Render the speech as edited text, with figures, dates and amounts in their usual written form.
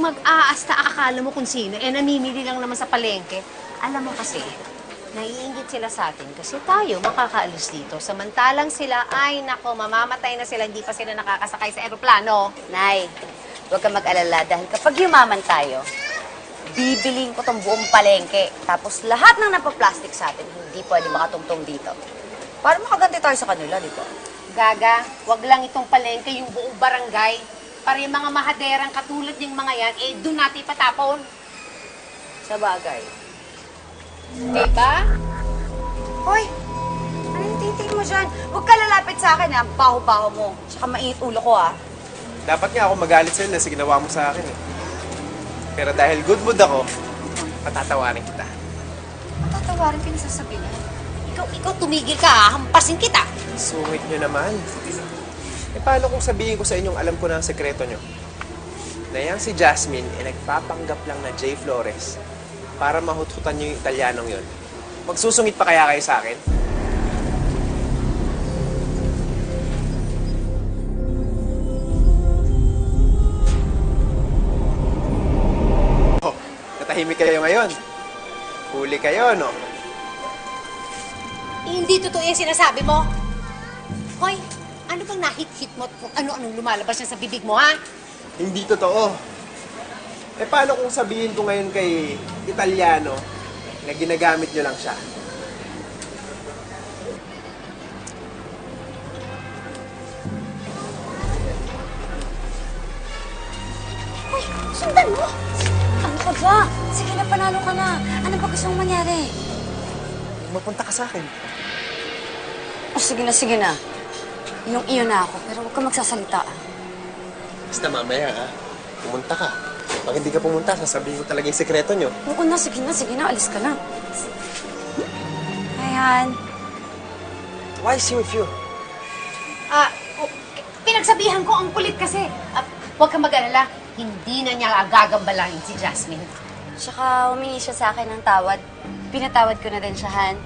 mag-aasta akala mo kung sino. Namimili lang naman sa palengke. Alam mo kasi, naiingit sila sa atin kasi tayo makakaalis dito. Samantalang sila, ay nako, mamamatay na sila, hindi pa sila nakakasakay sa eroplano. Nay, huwag ka mag-alala dahil kapag yumaman tayo, bibiling ko tong buong palengke. Tapos lahat ng napaplastic sa atin, hindi pwede makatungtong dito. Para makaganti tayo sa kanila, di ba? Gaga, wag lang itong palengke, yung buong barangay. Para yung mga mahaderang katulad yung mga yan, doon natin ipatapon. Sa bagay. Diba? Hoy! Ano yung titingin mo dyan? Huwag ka lalapit sa akin, ha? Baho-baho mo. Tsaka mainit ulo ko, ha? Dapat nga ako magalit sa'yo na ginawa mo sa akin eh. Pero dahil good mood ako, patatawarin kita. Matatawarin ka na sasabihin. Ikaw tumigil ka, hampasin kita. Sungit nyo naman. Paano kung sabihin ko sa inyong alam ko na ang sekreto nyo? Na yang si Jasmine nagpapanggap lang na Jay Flores para mahuthutan nyo yung Italianong yon. Magsusungit pa kaya kayo sa akin? Oh, natahimik kayo ngayon. Huli kayo, no? Hindi totoo yung sinasabi mo. Hoy, ano bang nahit-hit mo at kung ano-anong lumalabas na sa bibig mo, ha? Hindi totoo. Paano kung sabihin ko ngayon kay Italiano na ginagamit nyo lang siya? Hoy, sundan mo! Ano ka ba? Sige na, panalo ka na. Ano ba gusto mong mangyari? Mapunta ka sa akin. Oh, sige na. Yung iyo na ako, pero huwag ka magsasalita. Basta mamaya, ha? Pumunta ka. Pag hindi ka pumunta, sasabihin ko talaga yung sekreto nyo. Oo na, sige na, alis ka na. Ayan. Why is he with you? Pinagsabihan ko ang kulit kasi. Huwag kang mag-alala, hindi na niya agagambalahin si Jasmine. Tsaka humingi siya sa akin ng tawad. Pinatawad ko na din siya, Han.